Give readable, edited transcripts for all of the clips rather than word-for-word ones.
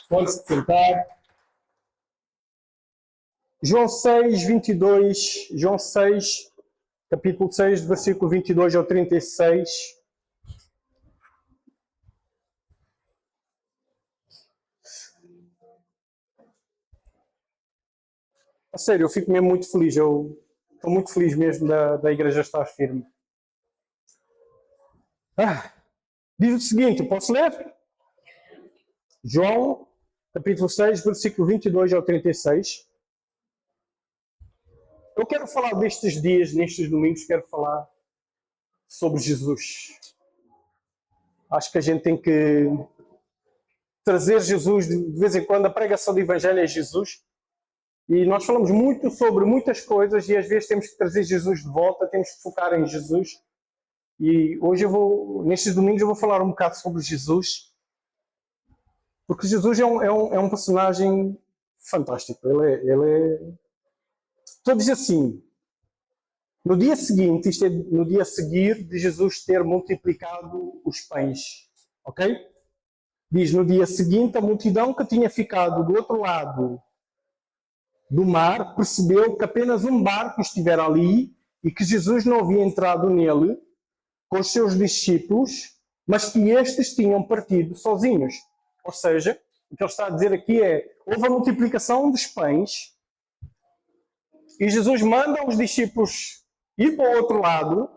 Pode-se sentar. João 6, 22. João 6, capítulo 6, versículo 22 ao 36. A sério, eu fico mesmo muito feliz. Eu estou muito feliz mesmo da igreja estar firme. Diz o seguinte, posso ler? João, capítulo 6, versículo 22 ao 36. Eu quero falar destes dias, nestes domingos, quero falar sobre Jesus. Acho que a gente tem que trazer Jesus, de vez em quando, a pregação do Evangelho é Jesus. E nós falamos muito sobre muitas coisas e às vezes temos que trazer Jesus de volta, temos que focar em Jesus. E hoje nestes domingos eu vou falar um bocado sobre Jesus. Porque Jesus é um personagem fantástico. Estou a dizer assim, no dia seguinte, isto é no dia a seguir de Jesus ter multiplicado os pães. Ok? Diz, no dia seguinte, a multidão que tinha ficado do outro lado do mar percebeu que apenas um barco estivera ali e que Jesus não havia entrado nele com os seus discípulos, mas que estes tinham partido sozinhos. Ou seja, o que ele está a dizer aqui é, houve a multiplicação dos pães e Jesus manda os discípulos ir para o outro lado,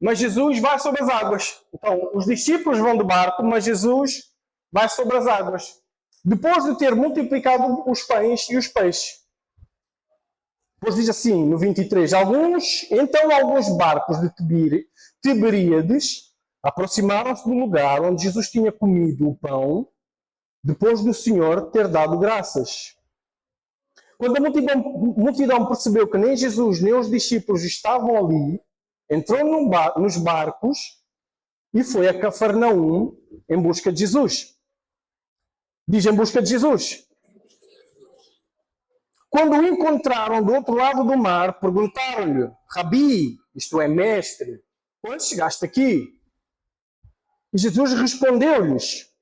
mas Jesus vai sobre as águas. Então, os discípulos vão do barco, mas Jesus vai sobre as águas. Depois de ter multiplicado os pães e os peixes. Depois diz assim, no 23, então alguns barcos de Tiberíades aproximaram-se do lugar onde Jesus tinha comido o pão, depois do Senhor ter dado graças. Quando a multidão percebeu que nem Jesus nem os discípulos estavam ali, entrou nos barcos e foi a Cafarnaum em busca de Jesus. Diz em busca de Jesus. Quando o encontraram do outro lado do mar, perguntaram-lhe, Rabi, isto é, mestre, quando chegaste aqui? E Jesus respondeu-lhes,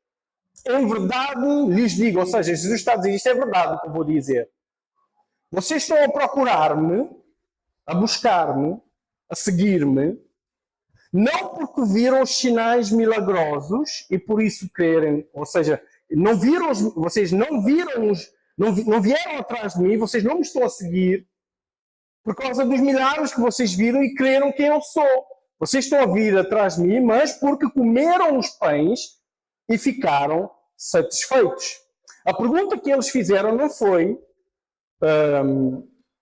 em verdade lhes digo, ou seja, Jesus está a dizer, isto é verdade o que eu vou dizer. Vocês estão a procurar-me, a buscar-me, a seguir-me, não porque viram os sinais milagrosos e por isso crerem, ou seja, vocês não viram não vieram atrás de mim, vocês não me estão a seguir por causa dos milagres que vocês viram e creram quem eu sou. Vocês estão a vir atrás de mim, mas porque comeram os pães e ficaram satisfeitos. A pergunta que eles fizeram não foi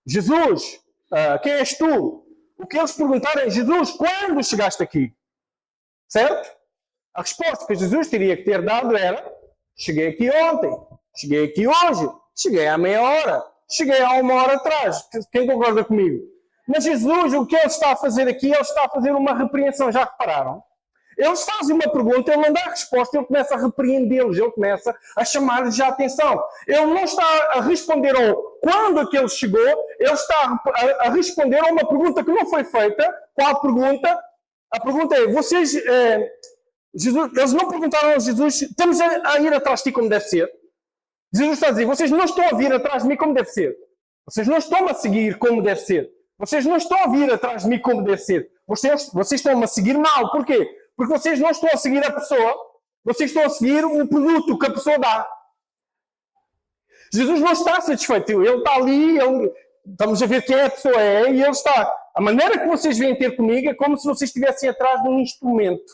Jesus, quem és tu? O que eles perguntaram é, Jesus, quando chegaste aqui? Certo? A resposta que Jesus teria que ter dado era, cheguei aqui ontem, cheguei aqui hoje, cheguei há meia hora, cheguei há uma hora atrás. Quem concorda comigo? Mas Jesus, o que ele está a fazer aqui? Ele está a fazer uma repreensão, já repararam? Eles fazem uma pergunta, ele não dá a resposta, ele começa a repreendê-los, ele começa a chamar-lhes a atenção. Ele não está a responder ao quando aquele chegou, ele está a responder a uma pergunta que não foi feita. Qual a pergunta? A pergunta é, Jesus, eles não perguntaram a Jesus, estamos a ir atrás de ti como deve ser? Jesus está a dizer, vocês não estão a vir atrás de mim como deve ser. Vocês não estão a seguir como deve ser. Vocês não estão a vir atrás de mim como deve ser. Vocês estão a seguir mal. Porquê? Porque vocês não estão a seguir a pessoa. Vocês estão a seguir o produto que a pessoa dá. Jesus não está satisfeito. Ele está ali, estamos a ver quem a pessoa é, e ele está. A maneira que vocês vêm ter comigo é como se vocês estivessem atrás de um instrumento.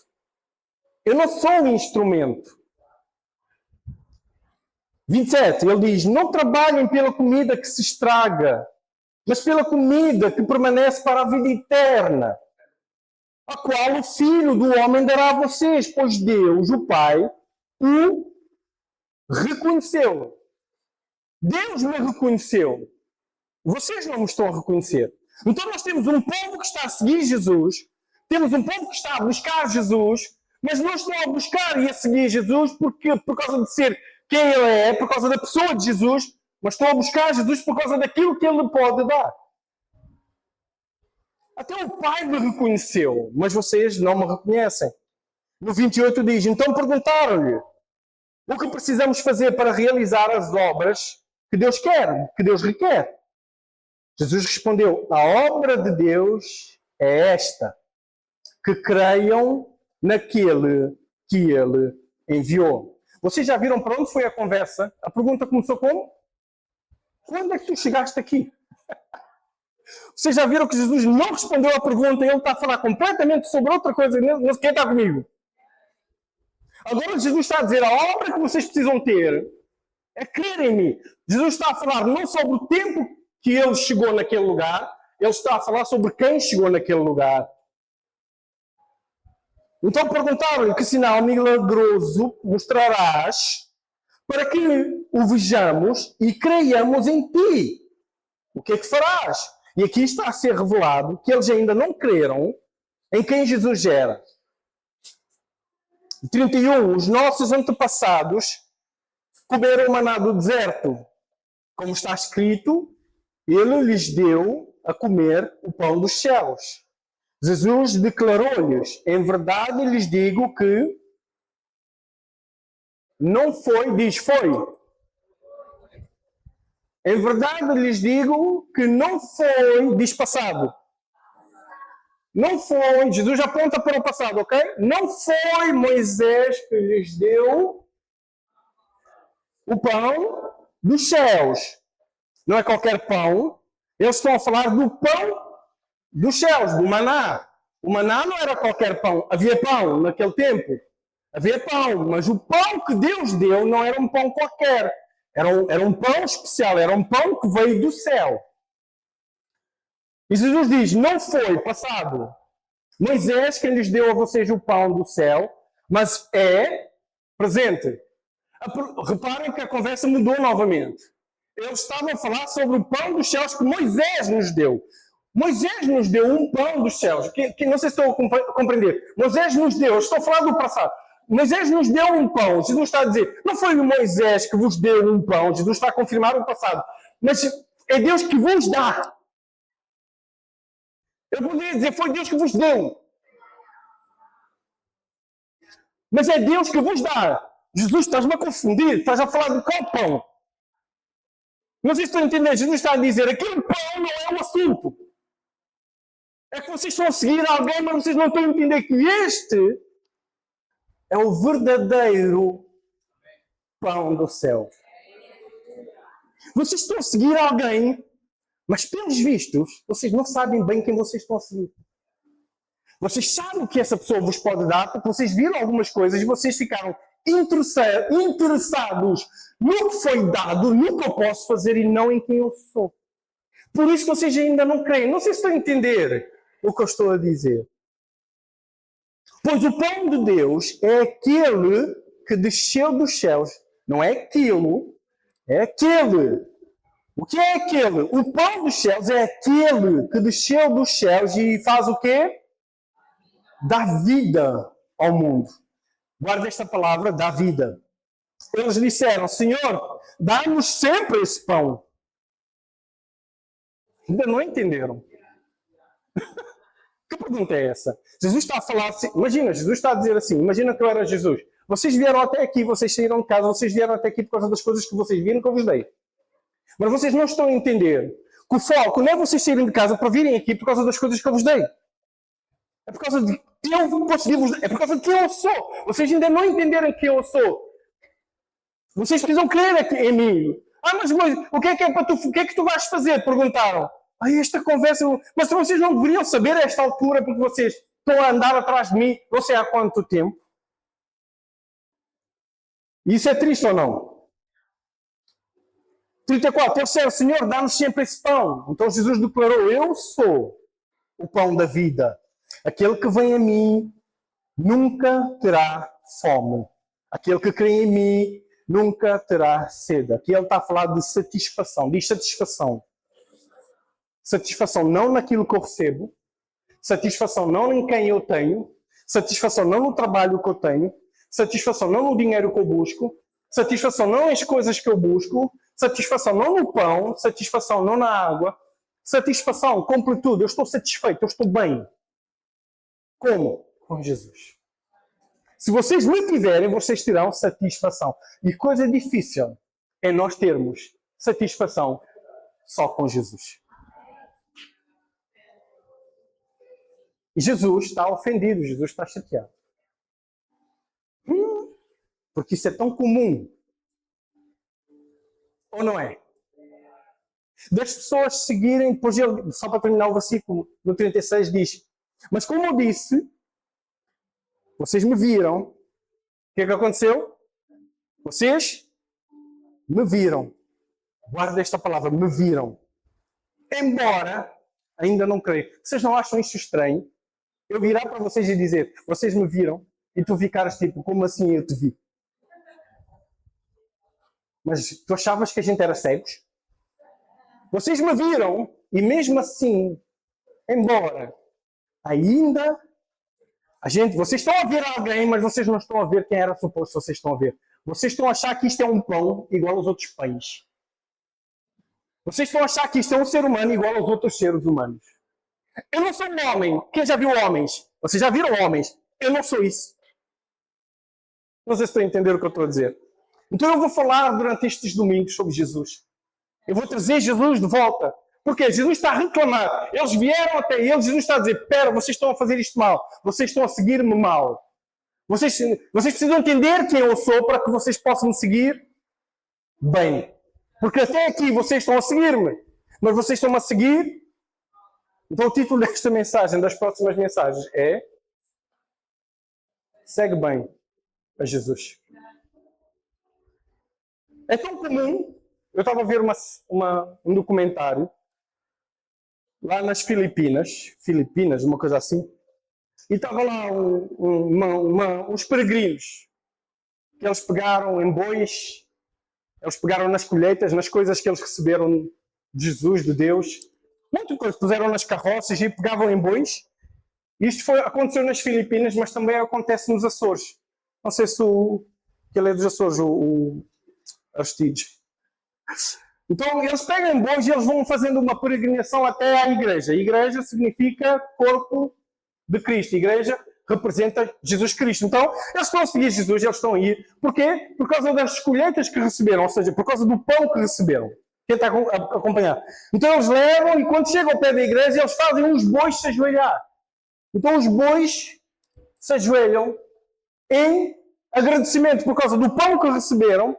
Eu não sou um instrumento. 27, ele diz, não trabalhem pela comida que se estraga, mas pela comida que permanece para a vida eterna, a qual o Filho do Homem dará a vocês, pois Deus, o Pai, o reconheceu. Deus me reconheceu. Vocês não me estão a reconhecer. Então nós temos um povo que está a seguir Jesus, temos um povo que está a buscar Jesus, mas não estão a buscar e a seguir Jesus por causa de ser quem ele é, por causa da pessoa de Jesus, mas estão a buscar Jesus por causa daquilo que ele pode dar. Até o Pai me reconheceu, mas vocês não me reconhecem. No 28 diz, então perguntaram-lhe, O que precisamos fazer para realizar as obras que Deus quer, que Deus requer? Jesus respondeu: a obra de Deus é esta, que creiam naquele que Ele enviou. Vocês já viram para onde foi a conversa? A pergunta começou como? Quando é que tu chegaste aqui? Vocês já viram que Jesus não respondeu à pergunta e Ele está a falar completamente sobre outra coisa? Quem está comigo? Agora Jesus está a dizer, a obra que vocês precisam ter é crer em mim. Jesus está a falar não sobre o tempo que Ele chegou naquele lugar, Ele está a falar sobre quem chegou naquele lugar. Então perguntaram-lhe: que sinal milagroso mostrarás para que o vejamos e creiamos em ti? O que é que farás? E aqui está a ser revelado que eles ainda não creram em quem Jesus era. 31. Os nossos antepassados comeram maná do deserto. Como está escrito, Ele lhes deu a comer o pão dos céus. Jesus declarou-lhes: em verdade lhes digo que não foi, diz foi. Em verdade lhes digo que não foi, diz passado. Não foi, Jesus aponta para o passado, ok? Não foi Moisés que lhes deu o pão dos céus. Não é qualquer pão. Eles estão a falar do pão dos céus, do maná. O maná não era qualquer pão. Havia pão naquele tempo. Havia pão, mas o pão que Deus deu não era um pão qualquer. Era um pão especial, era um pão que veio do céu. E Jesus diz: não foi passado Moisés quem lhes deu a vocês o pão do céu, mas é presente. Reparem que a conversa mudou novamente. Eles estavam a falar sobre o pão dos céus que Moisés nos deu. Moisés nos deu um pão dos céus. Que não sei se estão a compreender. Moisés nos deu, eu estou a falar do passado. Moisés nos deu um pão. Jesus está a dizer, não foi Moisés que vos deu um pão. Jesus está a confirmar o passado. Mas é Deus que vos dá. Eu poderia dizer, foi Deus que vos deu. Mas é Deus que vos dá. Jesus, estás-me a confundir. Estás a falar de qual pão? Não sei se estão a entender. Jesus está a dizer, aquele pão não é o assunto. É que vocês estão a seguir alguém, mas vocês não estão a entender que este é o verdadeiro pão do céu. Vocês estão a seguir alguém, mas pelos vistos, vocês não sabem bem quem vocês estão a seguir. Vocês sabem o que essa pessoa vos pode dar, porque vocês viram algumas coisas e vocês ficaram interessados no que foi dado, no que eu posso fazer e não em quem eu sou. Por isso que vocês ainda não creem. Não sei se estão a entender o que eu estou a dizer. Pois o pão de Deus é aquele que desceu dos céus. Não é aquilo, é aquele. O que é aquele? O pão dos céus é aquele que desceu dos céus e faz o quê? Dá vida ao mundo. Guarda esta palavra, dá vida. Eles disseram, Senhor, dá-nos sempre esse pão. Ainda não entenderam. Que pergunta é essa? Jesus está a falar assim, imagina, Jesus está a dizer assim, imagina que eu era Jesus. Vocês vieram até aqui, vocês saíram de casa, vocês vieram até aqui por causa das coisas que vocês viram que eu vos dei. Mas vocês não estão a entender que o foco não é vocês saírem de casa para virem aqui por causa das coisas que eu vos dei. É por causa de que eu consegui vos dar. É por causa de quem eu sou. Vocês ainda não entenderam quem eu sou. Vocês precisam crer em mim. Mas o que é para tu? O que é que tu vais fazer? Perguntaram. Esta conversa. Mas vocês não deveriam saber a esta altura porque vocês estão a andar atrás de mim. Não sei há quanto tempo. Isso é triste ou não? 34. Eles disseram, Senhor, dá-nos sempre esse pão. Então Jesus declarou, eu sou o pão da vida. Aquele que vem a mim nunca terá fome. Aquele que crê em mim nunca terá sede. Aqui ele está a falar de satisfação. Diz satisfação. Satisfação não naquilo que eu recebo. Satisfação não em quem eu tenho. Satisfação não no trabalho que eu tenho. Satisfação não no dinheiro que eu busco. Satisfação não nas coisas que eu busco. Satisfação não no pão. Satisfação não na água. Satisfação, completude. Eu estou satisfeito, eu estou bem. Como? Com Jesus. Se vocês me tiverem, vocês terão satisfação. E coisa difícil é nós termos satisfação só com Jesus. E Jesus está ofendido, Jesus está chateado. Porque isso é tão comum. Ou não é? Das pessoas seguirem, depois ele, só para terminar o versículo, no 36 diz: mas como eu disse, vocês me viram. O que é que aconteceu? Vocês me viram. Guarda esta palavra, me viram. Embora ainda não creio. Vocês não acham isso estranho? Eu virar para vocês e dizer: vocês me viram, e tu ficares tipo: como assim eu te vi? Mas tu achavas que a gente era cegos? Vocês me viram, e mesmo assim, embora ainda vocês estão a ver alguém, mas vocês não estão a ver quem era suposto vocês estão a ver. Vocês estão a achar que isto é um pão igual aos outros pães. Vocês estão a achar que isto é um ser humano igual aos outros seres humanos. Eu não sou um homem. Quem já viu homens? Vocês já viram homens? Eu não sou isso. Não sei se estão a entender o que eu estou a dizer. Então eu vou falar durante estes domingos sobre Jesus. Eu vou trazer Jesus de volta. Porque Jesus está a reclamar. Eles vieram até ele, Jesus está a dizer: espera, vocês estão a fazer isto mal. Vocês estão a seguir-me mal. Vocês precisam entender quem eu sou para que vocês possam me seguir bem. Porque até aqui vocês estão a seguir-me. Mas vocês estão-me a seguir. Então o título desta mensagem, das próximas mensagens, é: segue bem a Jesus. É tão comum. Eu estava a ver um documentário lá nas Filipinas, uma coisa assim, e estava lá uns peregrinos que eles pegaram em bois, eles pegaram nas colheitas, nas coisas que eles receberam de Jesus, de Deus, muita coisa, puseram nas carroças e pegavam em bois. Isto aconteceu nas Filipinas, mas também acontece nos Açores. Não sei se ele é dos Açores, o Aristides. Então, eles pegam em bois e eles vão fazendo uma peregrinação até à igreja. A igreja significa corpo de Cristo. A igreja representa Jesus Cristo. Então, eles estão a seguir Jesus, eles estão a ir. Porquê? Por causa das colheitas que receberam, ou seja, por causa do pão que receberam. Quem está a acompanhar? Então, eles levam e quando chegam ao pé da igreja, eles fazem os bois se ajoelhar. Então, os bois se ajoelham em agradecimento por causa do pão que receberam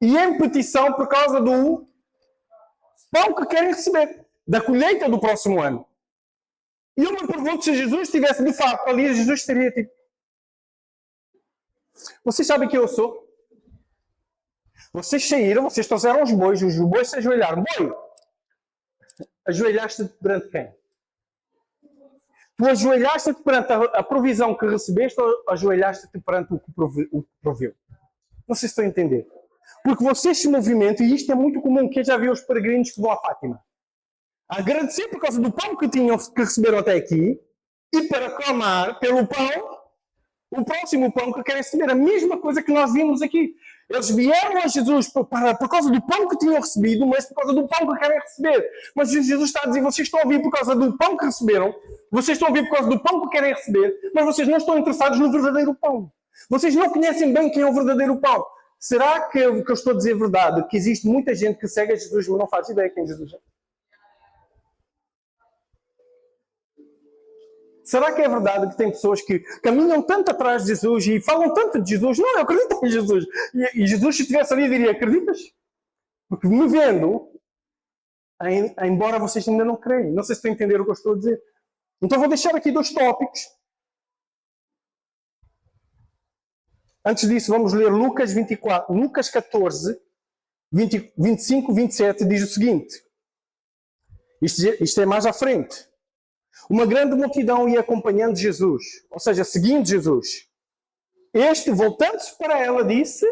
e em petição por causa do pão que querem receber, da colheita do próximo ano. E eu me pergunto se Jesus estivesse de facto ali, Jesus estaria tipo: vocês sabem quem eu sou? Vocês saíram, vocês trouxeram os bois se ajoelharam. Boi, ajoelhaste-te perante quem? Tu ajoelhaste-te perante a provisão que recebeste ou ajoelhaste-te perante o que proveu? Não sei se estão a entender. Porque vocês se movimentam, e isto é muito comum, quem já viu os peregrinos que vão à Fátima? A agradecer por causa do pão que receberam até aqui, e para clamar pelo pão, o próximo pão que querem receber. A mesma coisa que nós vimos aqui. Eles vieram a Jesus por causa do pão que tinham recebido, mas por causa do pão que querem receber. Mas Jesus está a dizer: vocês estão a vir por causa do pão que receberam, vocês estão a vir por causa do pão que querem receber, mas vocês não estão interessados no verdadeiro pão. Vocês não conhecem bem quem é o verdadeiro pão. Será que eu estou a dizer a verdade? Que existe muita gente que segue a Jesus, mas não faz ideia quem Jesus é? Será que é verdade que tem pessoas que caminham tanto atrás de Jesus e falam tanto de Jesus? Não, eu acredito em Jesus. E Jesus, se estivesse ali, diria: acreditas? Porque me vendo, embora vocês ainda não creem. Não sei se estão a entender o que eu estou a dizer. Então vou deixar aqui 2 tópicos. Antes disso, vamos ler Lucas 24. Lucas 14, 25, 27, diz o seguinte. Isto é mais à frente. Uma grande multidão ia acompanhando Jesus, ou seja, seguindo Jesus. Este, voltando-se para ela, disse: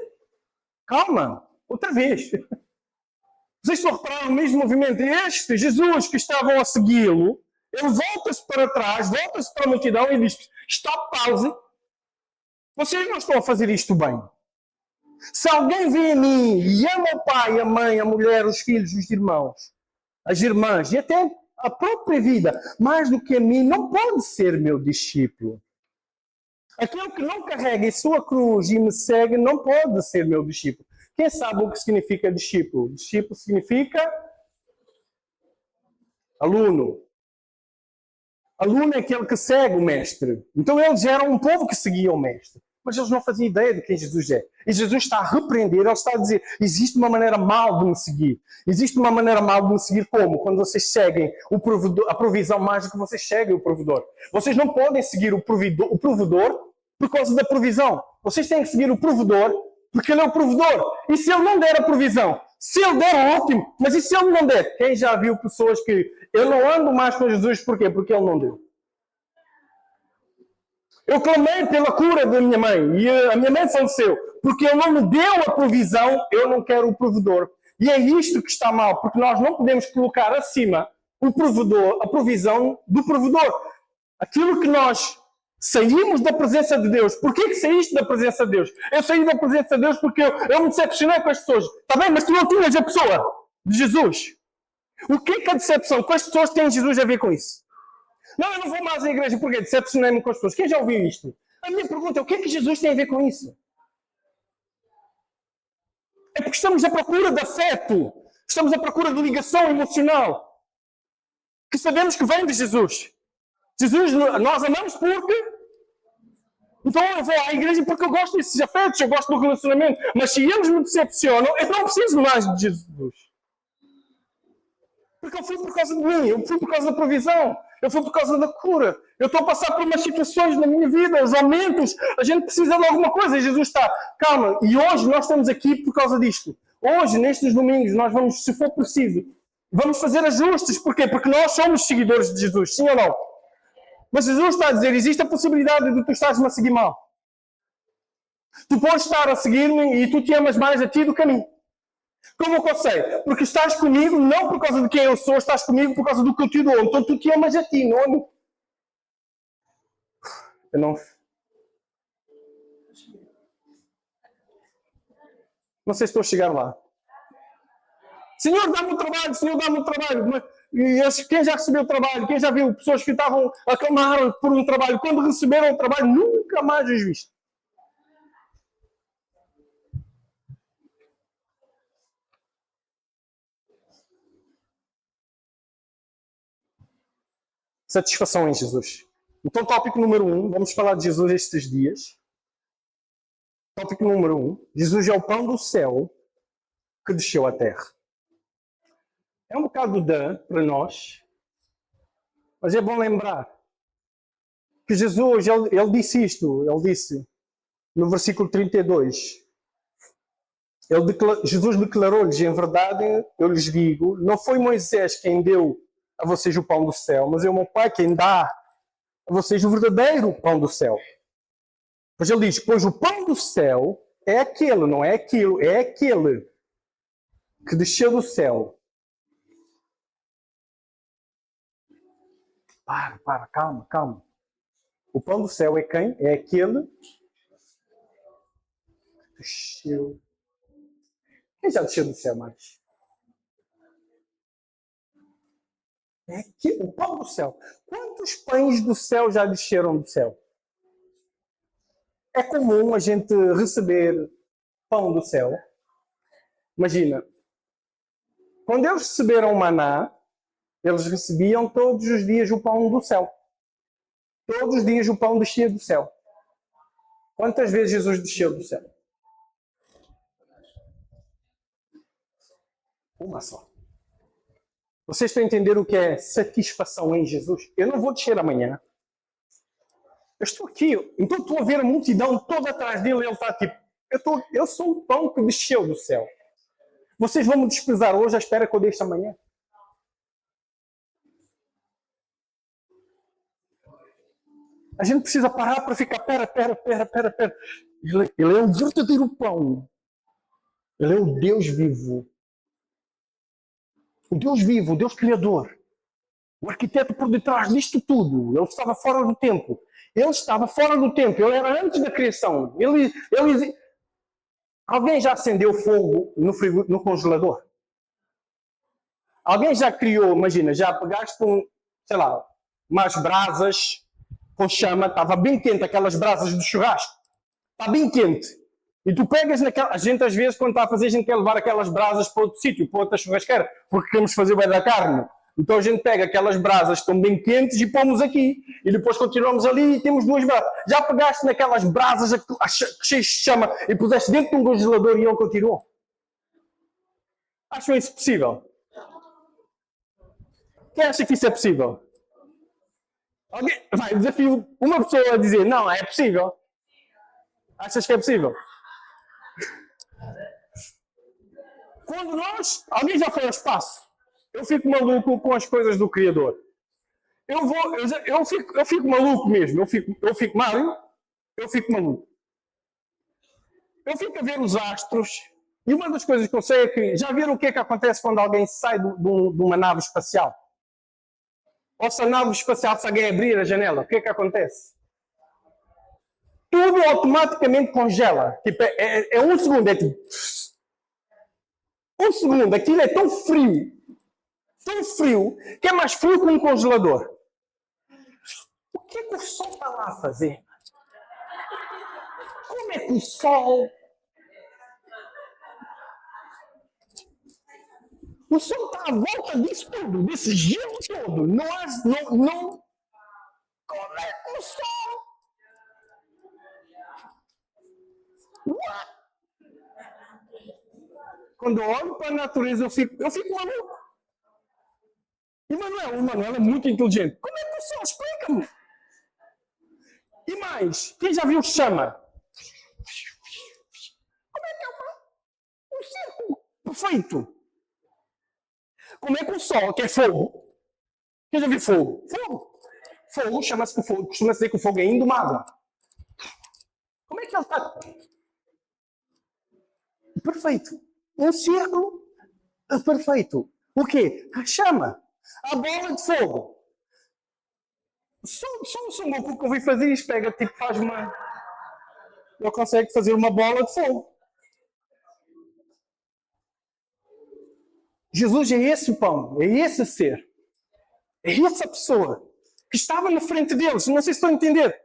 calma, outra vez. Vocês estão a reparar no mesmo movimento? Este Jesus que estavam a segui-lo, ele volta-se para trás, volta-se para a multidão e diz: stop, pause. Vocês não estão a fazer isto bem. Se alguém vem a mim e ama o pai, a mãe, a mulher, os filhos, os irmãos, as irmãs e até a própria vida, mais do que a mim, não pode ser meu discípulo. Aquele que não carrega em sua cruz e me segue não pode ser meu discípulo. Quem sabe o que significa discípulo? Discípulo significa aluno. Aluno é aquele que segue o mestre. Então eles eram um povo que seguia o mestre. Mas eles não faziam ideia de quem Jesus é. E Jesus está a repreender, ele está a dizer, existe uma maneira mal de me seguir. Existe uma maneira mal de me seguir como? Quando vocês seguem o provedor, a provisão mágica, vocês seguem o provedor. Vocês não podem seguir o provedor por causa da provisão. Vocês têm que seguir o provedor porque ele é o provedor. E se ele não der a provisão? Se ele der, ótimo. Mas e se ele não der? Quem já viu pessoas que eu não ando mais com Jesus, porquê? Porque ele não deu. Eu clamei pela cura da minha mãe e a minha mãe faleceu. Porque ele não me deu a provisão, eu não quero o provedor. E é isto que está mal, porque nós não podemos colocar acima o provedor, a provisão do provedor. Aquilo que nós saímos da presença de Deus. Porquê que saíste da presença de Deus? Eu saí da presença de Deus porque eu me decepcionei com as pessoas. Está bem, mas tu não tinhas a pessoa de Jesus. O que é que a decepção com as pessoas tem Jesus a ver com isso? Não, eu não vou mais à igreja porque decepcionei-me com as pessoas. Quem já ouviu isto? A minha pergunta é, o que é que Jesus tem a ver com isso? É porque estamos à procura de afeto. Estamos à procura de ligação emocional. Que sabemos que vem de Jesus. Jesus, nós amamos porque... Então eu vou à igreja porque eu gosto desses afetos, eu gosto do relacionamento. Mas se eles me decepcionam, eu não preciso mais de Jesus. Porque eu fui por causa de mim, eu fui por causa da provisão, eu fui por causa da cura. Eu estou a passar por umas situações na minha vida, os aumentos, a gente precisa de alguma coisa. E Jesus está, calma, e hoje nós estamos aqui por causa disto. Hoje, nestes domingos, nós vamos, se for preciso, vamos fazer ajustes. Porquê? Porque nós somos seguidores de Jesus, sim ou não? Mas Jesus está a dizer, existe a possibilidade de tu estares-me a seguir mal. Tu podes estar a seguir-me e tu te amas mais a ti do que a mim. Como que eu sei? Porque estás comigo não por causa de quem eu sou, estás comigo por causa do que eu te dou. Então tu te amas a ti, não a mim. Eu não sei se estou a chegar lá. Senhor, dá-me o trabalho, Senhor, dá-me o trabalho. Mas quem já recebeu o trabalho? Quem já viu pessoas que estavam a clamar por um trabalho? Quando receberam o trabalho, nunca mais os viste. Satisfação em Jesus. Então, tópico número 1, vamos falar de Jesus estes dias. Tópico número 1, Jesus é o pão do céu que desceu à terra. É um bocado para nós, mas é bom lembrar que Jesus, ele disse isto, ele disse no versículo 32, Jesus declarou-lhes, em verdade, eu lhes digo, não foi Moisés quem deu a vocês o pão do céu, mas é o meu Pai quem dá a vocês o verdadeiro pão do céu. Pois ele diz, pois o pão do céu é aquele, não é aquilo, é aquele que desceu do céu. Calma. O pão do céu é quem? É aquele que desceu. Quem já desceu do céu mais? É aquele, o pão do céu. Quantos pães do céu já desceram do céu? É comum a gente receber pão do céu. Imagina, quando eles receberam o maná, eles recebiam todos os dias o pão do céu. Todos os dias o pão descia do céu. Quantas vezes Jesus desceu do céu? Uma só. Vocês estão a entender o que é satisfação em Jesus? Eu não vou descer amanhã. Eu estou aqui, então estou a ver a multidão toda atrás dele e ele está tipo, eu sou o pão que desceu do céu. Vocês vão me desprezar hoje à espera que eu deixe amanhã? A gente precisa parar para ficar, pera. Ele é o verdadeiro pão. Ele é o Deus vivo. O Deus vivo, o Deus criador. O arquiteto por detrás disto tudo. Ele estava fora do tempo. Ele estava fora do tempo. Ele era antes da criação. Alguém já acendeu fogo no congelador? Alguém já criou, imagina, já pegaste sei lá, umas brasas com chama, estava bem quente, aquelas brasas do churrasco. Está bem quente. E tu pegas naquela... A gente, às vezes, quando está a fazer, a gente quer levar aquelas brasas para outro sítio, para outra churrasqueira, porque queremos fazer bem da carne. Então a gente pega aquelas brasas que estão bem quentes e pomos aqui. E depois continuamos ali e temos duas brasas. Já pegaste naquelas brasas cheias de chama e puseste dentro de um congelador e ele continuou? Acham isso possível? Quem acha que isso é possível? Alguém? Vai, desafio uma pessoa a dizer, não, é possível. Achas que é possível? Quando nós... Alguém já foi ao espaço? Eu fico maluco com as coisas do Criador. Eu fico maluco mesmo. Eu fico Mário, eu fico maluco. Eu fico a ver os astros. E uma das coisas que eu sei é que... Já viram o que é que acontece quando alguém sai de uma nave espacial? Ou se a nave espacial, se alguém abrir a janela, o que é que acontece? Tudo automaticamente congela. Tipo, é um segundo, é tipo... Um segundo, aquilo é tão frio, que é mais frio que um congelador. O que é que o Sol está lá a fazer? Como é que o Sol... O Sol está à volta disso tudo, desse gelo todo. Não... Como é que o Sol... What? Quando eu olho para a natureza, eu fico maluco. E o Manuel é muito inteligente. Como é que o Sol? Explica-me. E mais, quem já viu chama? Como é que é um círculo perfeito? Como é que o Sol, que é fogo? Quem já viu fogo? Fogo chama-se fogo. Costuma-se dizer que o fogo é indomável. Como é que ele está? Perfeito. Um círculo perfeito. O quê? A chama. A bola de fogo. Só um Goku que eu vi fazer isto. Pega, tipo, faz uma... Ele consegue fazer uma bola de fogo. Jesus é esse o pão. É esse ser. É essa pessoa que estava na frente deles. Não sei se estão a entender.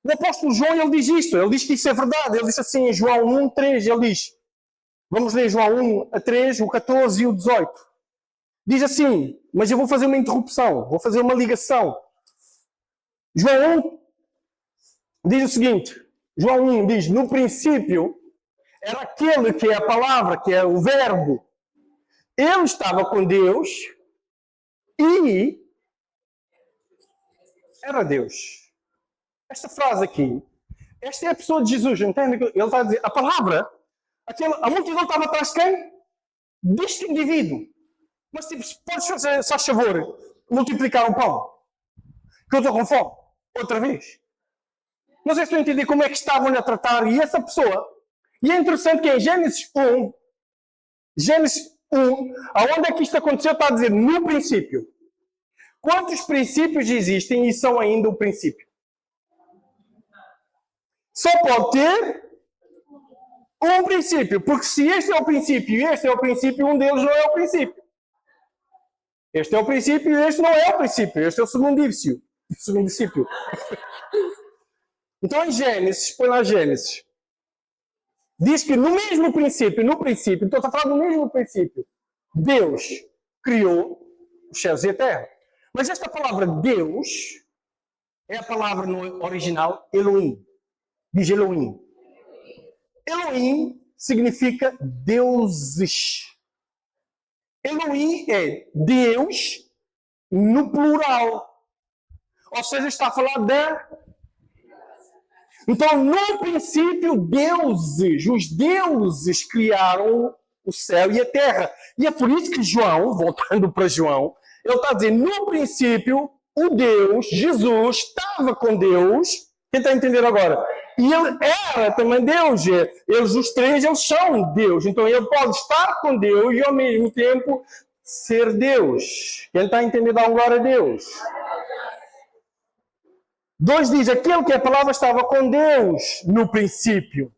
O apóstolo João, ele diz isto. Ele diz que isso é verdade. Ele diz assim em João 1:3, ele diz... Vamos ler João 1:3, o 14 e o 18. Diz assim, mas eu vou fazer uma interrupção, vou fazer uma ligação. João 1 diz o seguinte, João 1 diz, no princípio era aquele que é a palavra, que é o verbo. Ele estava com Deus e era Deus. Esta frase aqui, esta é a pessoa de Jesus, entende? Ele está a dizer, a palavra... A multidão estava atrás de quem? Deste indivíduo. Mas tipo, podes fazer, só favor, multiplicar um pão? Que eu estou com fome. Outra vez. Não sei se estão a entender como é que estavam a tratar. E essa pessoa... E é interessante que em Gênesis 1, aonde é que isto aconteceu, está a dizer no princípio. Quantos princípios existem e são ainda o princípio? Só pode ter... um princípio, porque se este é o princípio e este é o princípio, um deles não é o princípio. Este é o princípio e este não é o princípio. Este é o segundo princípio. Então em Gênesis, põe lá Gênesis. Diz que no mesmo princípio, então está a falar do mesmo princípio. Deus criou os céus e a terra. Mas esta palavra Deus é a palavra no original Elohim. Diz Elohim. Elohim significa deuses. Elohim é Deus no plural. Ou seja, está a falar da... Então, no princípio, os deuses criaram o céu e a terra. E é por isso que João, voltando para João, ele está a dizer, no princípio, o Deus, Jesus, estava com Deus. Quem está a entender agora? E ele era também Deus. Eles, os três, eles são Deus. Então ele pode estar com Deus e ao mesmo tempo ser Deus. Quem está a entender, dá um glória a Deus. 2 diz, aquele que a palavra estava com Deus no princípio.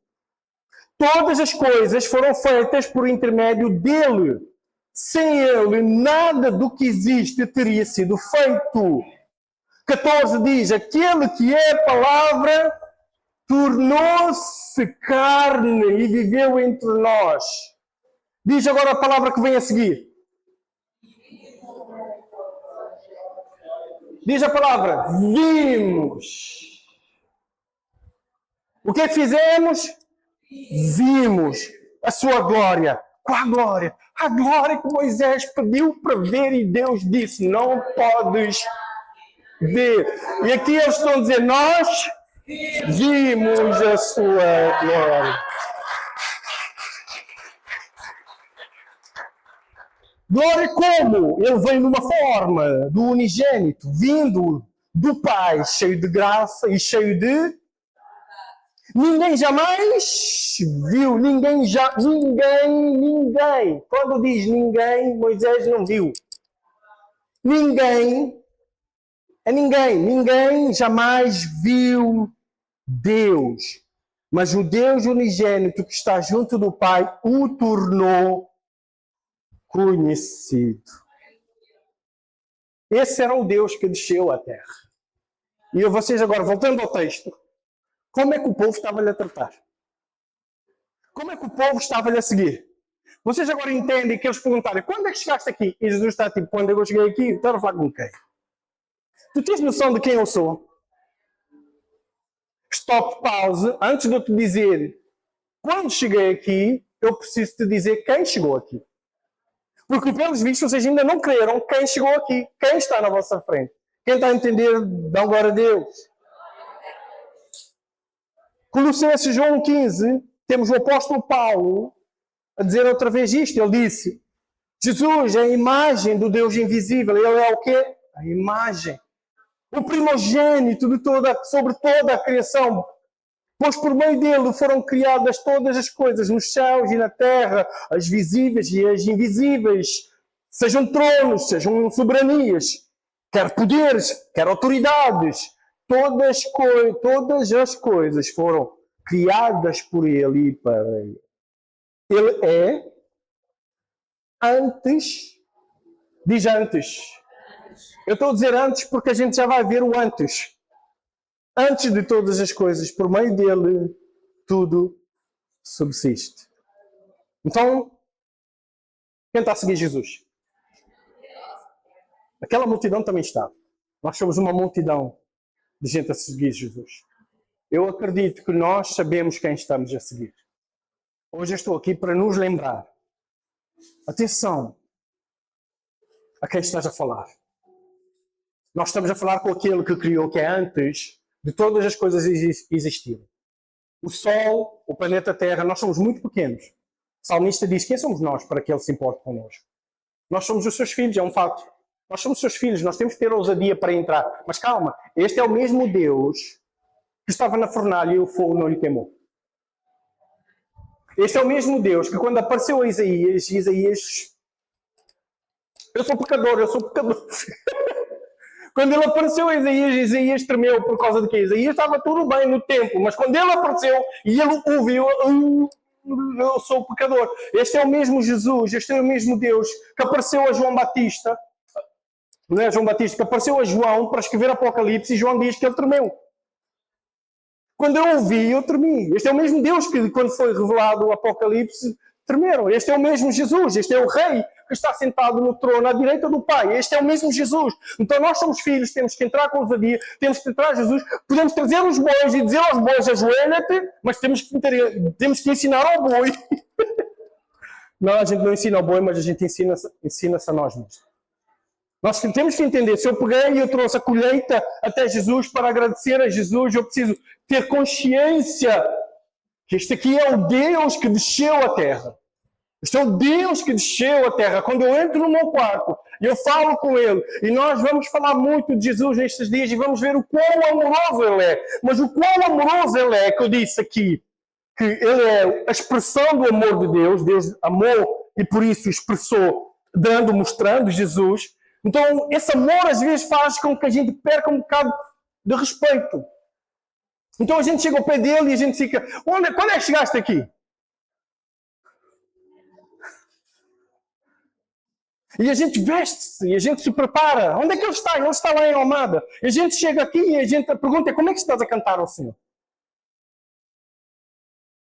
Todas as coisas foram feitas por intermédio dele. Sem ele, nada do que existe teria sido feito. 14 diz, aquele que é a palavra tornou-se carne e viveu entre nós. Diz agora a palavra que vem a seguir. Diz a palavra, vimos. O que é que fizemos? Vimos a sua glória. Qual a glória? A glória que Moisés pediu para ver e Deus disse, não podes ver. E aqui eles estão a dizer, nós vimos a sua glória. Glória como? Ele veio numa forma do unigênito, vindo do Pai, cheio de graça e cheio de... Ninguém jamais viu, ninguém. Quando diz ninguém, Moisés não viu. Ninguém jamais viu Deus. Mas o Deus unigênito que está junto do Pai o tornou conhecido. Esse era o Deus que desceu à terra. E vocês agora, voltando ao texto, como é que o povo estava-lhe a tratar? Como é que o povo estava-lhe a seguir? Vocês agora entendem que eles perguntaram, quando é que chegaste aqui? E Jesus está tipo, quando eu cheguei aqui, estava a falar com quem? Tu tens noção de quem eu sou? Stop, pause, antes de eu te dizer quando cheguei aqui, eu preciso te dizer quem chegou aqui. Porque, pelos vistos, vocês ainda não creram quem chegou aqui, quem está na vossa frente. Quem está a entender, dá glória a Deus. Colossenses João 15, temos o apóstolo Paulo a dizer outra vez isto. Ele disse, Jesus é a imagem do Deus invisível. Ele é o quê? A imagem. O primogênito de sobre toda a criação. Pois por meio dele foram criadas todas as coisas nos céus e na terra, as visíveis e as invisíveis, sejam tronos, sejam soberanias, quer poderes, quer autoridades, todas as coisas foram criadas por ele e para ele. Ele é antes, diz antes. Eu estou a dizer antes porque a gente já vai ver o antes. Antes de todas as coisas, por meio dele, tudo subsiste. Então, quem está a seguir Jesus? Aquela multidão também está. Nós somos uma multidão de gente a seguir Jesus. Eu acredito que nós sabemos quem estamos a seguir. Hoje eu estou aqui para nos lembrar. Atenção a quem estás a falar. Nós estamos a falar com aquele que criou, que é antes de todas as coisas existirem. O Sol, o planeta Terra, nós somos muito pequenos. O salmista diz, quem somos nós para que ele se importe connosco? Nós somos os seus filhos, é um fato. Nós somos seus filhos, nós temos que ter ousadia para entrar. Mas calma, este é o mesmo Deus que estava na fornalha e o fogo não lhe queimou. Este é o mesmo Deus que quando apareceu a Isaías, eu sou pecador. Quando ele apareceu a Isaías tremeu por causa de quê? Isaías estava tudo bem no tempo, mas quando ele apareceu e ele ouviu, eu sou pecador. Este é o mesmo Jesus, este é o mesmo Deus que apareceu a João Batista, não é João Batista, que apareceu a João para escrever Apocalipse e João diz que ele tremeu. Quando eu ouvi, eu tremi. Este é o mesmo Deus que quando foi revelado o Apocalipse, tremeram. Este é o mesmo Jesus, este é o Rei que está sentado no trono à direita do Pai. Este é o mesmo Jesus. Então nós somos filhos, temos que entrar com ousadia, temos que entrar Jesus, podemos trazer os bois e dizer aos bois, ajoelha-te, mas temos que ensinar ao boi. Não, a gente não ensina ao boi, mas a gente ensina-se a nós mesmos. Nós temos que entender, se eu peguei e eu trouxe a colheita até Jesus para agradecer a Jesus, eu preciso ter consciência que este aqui é o Deus que desceu à terra. Este é o Deus que desceu à terra. Quando eu entro no meu quarto e eu falo com Ele, e nós vamos falar muito de Jesus nestes dias e vamos ver o quão amoroso Ele é. Mas o quão amoroso Ele é, que eu disse aqui, que Ele é a expressão do amor de Deus. Deus amou e por isso expressou, mostrando Jesus. Então, esse amor às vezes faz com que a gente perca um bocado de respeito. Então a gente chega ao pé dele e a gente fica, quando é que chegaste aqui? E a gente veste-se, e a gente se prepara. Onde é que ele está? Ele está lá em Almada. E a gente chega aqui e a gente pergunta, como é que estás a cantar ao Senhor?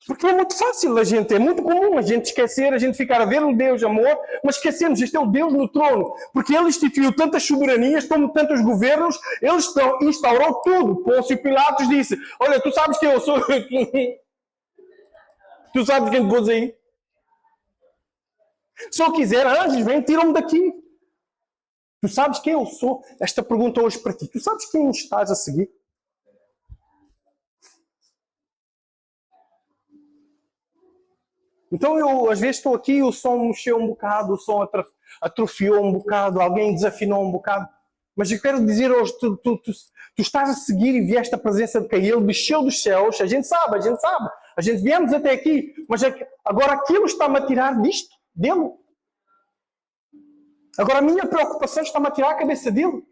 Porque é muito fácil é muito comum a gente esquecer, a gente ficar a ver o Deus amor, mas esquecemos, este é o Deus no trono. Porque Ele instituiu tantas soberanias, como tantos governos, Ele instaurou tudo. Pôncio Pilatos disse, olha, tu sabes quem eu sou? Tu sabes quem te pôs aí? Se eu quiser, anjos, vem, tiram-me daqui. Tu sabes quem eu sou? Esta pergunta hoje para ti. Tu sabes quem estás a seguir? Então eu, às vezes, estou aqui, o som mexeu um bocado, o som atrofiou um bocado, alguém desafinou um bocado. Mas eu quero dizer hoje, tu estás a seguir e vieste a presença de quem? Ele desceu dos céus, a gente sabe. A gente viemos até aqui, mas agora aquilo está-me a tirar disto, dele. Agora a minha preocupação está-me a tirar a cabeça dele.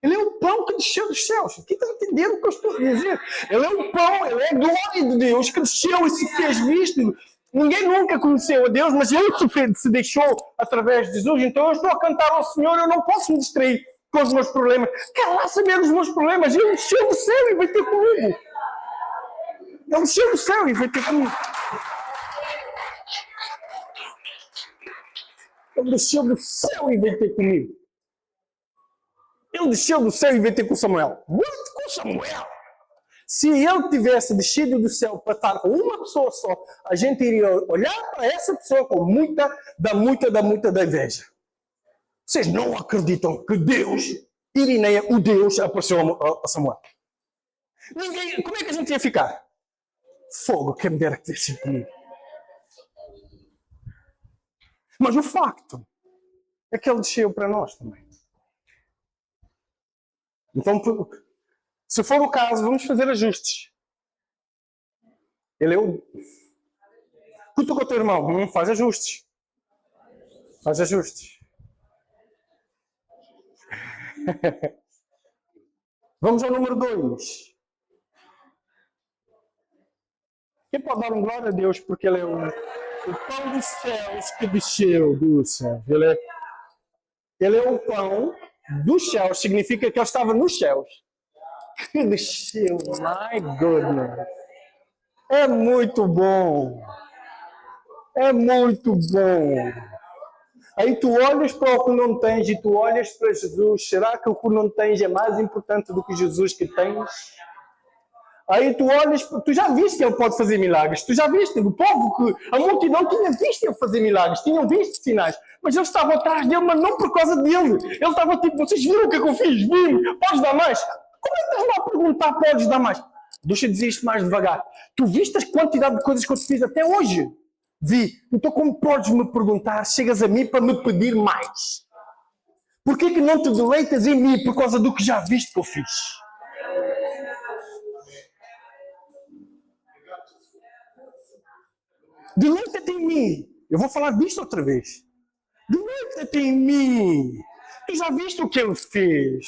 Ele é o pão que desceu dos céus. Aqui está a entender o que eu estou a dizer? Ele é o pão, ele é a glória de Deus que desceu e se fez visto. Ninguém nunca conheceu a Deus, mas ele se deixou através de Jesus. Então eu estou a cantar ao Senhor, eu não posso me distrair com os meus problemas. Quero lá saber dos meus problemas. Ele desceu do céu e vai ter comigo. Ele desceu do céu e vai ter comigo. Ele desceu do céu e vai ter comigo. Ele desceu do céu e veio ter com Samuel. Muito com Samuel! Se ele tivesse descido do céu para estar com uma pessoa só, a gente iria olhar para essa pessoa com muita da inveja. Vocês não acreditam que Deus, Irineia, o Deus, apareceu a Samuel. Ninguém, como é que a gente ia ficar? Fogo, quem me dera que tivesse sido comigo. Mas o facto é que ele desceu para nós também. Então, se for o caso, vamos fazer ajustes. Ele é o... Cuta com o teu irmão, faz ajustes. Faz ajustes. Vamos ao número 2. Quem pode dar um glória a Deus porque ele é o pão dos céus que desceu do céu. Ele é o pão dos céus, significa que ele estava nos céus. Que desceu, my goodness. É muito bom. É muito bom. Aí tu olhas para o que não tens e tu olhas para Jesus. Será que o que não tens é mais importante do que Jesus que tens? Aí tu olhas, tu já viste que ele pode fazer milagres. Tu já viste, o povo, que a multidão tinha visto ele fazer milagres, tinham visto sinais. Mas eles estavam atrás dele, mas não por causa dele. Ele estava tipo, vocês viram o que eu fiz? Viram? Podes dar mais? Como é que estás lá a perguntar, podes dar mais? Deixa eu dizer isto mais devagar. Tu viste a quantidade de coisas que eu te fiz até hoje? Vi. Então como podes me perguntar, chegas a mim para me pedir mais? Porquê que não te deleitas em mim por causa do que já viste que eu fiz? Deleita-te em mim. Eu vou falar disto outra vez. Deleita-te em mim. Tu já viste o que ele fez?